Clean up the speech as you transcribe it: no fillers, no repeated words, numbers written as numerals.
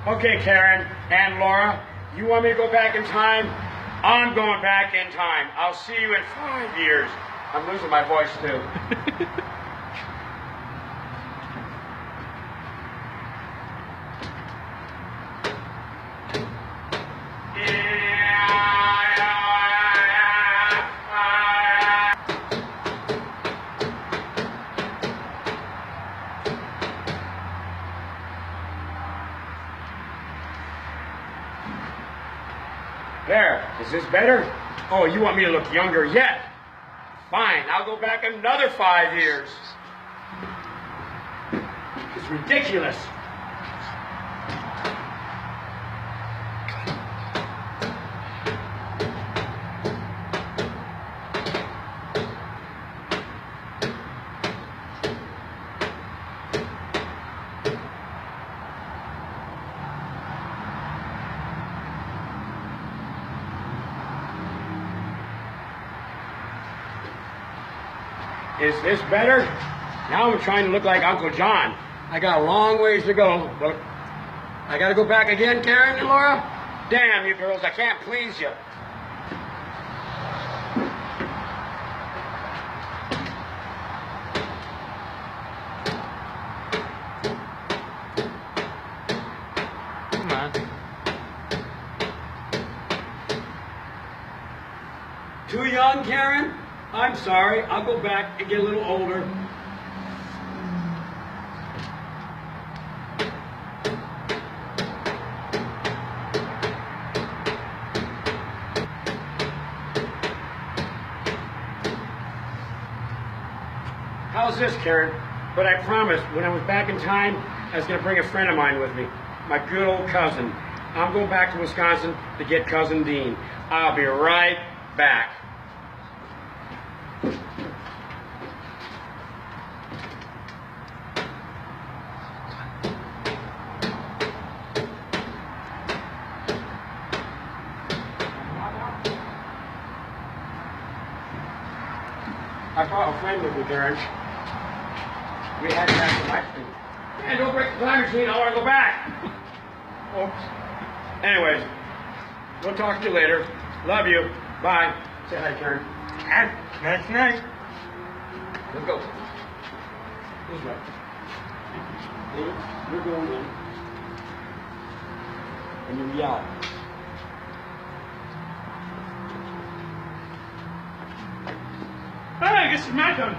Okay, Karen and Laura, you want me to go back in time? I'm going back in time. I'll see you in 5 years. I'm losing my voice too. There, is this better? Oh, you want me to look younger yet? Fine, I'll go back another 5 years. It's ridiculous. Is this better? Now I'm trying to look like Uncle John. I got a long ways to go, but I gotta go back again, Karen and Laura? Damn you girls, I can't please you. Come on. Too young, Karen? I'm sorry, I'll go back and get a little older. How's this, Karen? But I promised when I was back in time, I was going to bring a friend of mine with me, my good old cousin. I'm going back to Wisconsin to get Cousin Dean. I'll be right back. I brought a friend with me, Karen. We had to have some ice cream. Man, don't break the time machine. I want to go back. Oops. Anyways, we'll talk to you later. Love you. Bye. Say hi, Karen. Nice night. Let's go. This way. You're going in. And you yell. Hey, I guess it's my turn.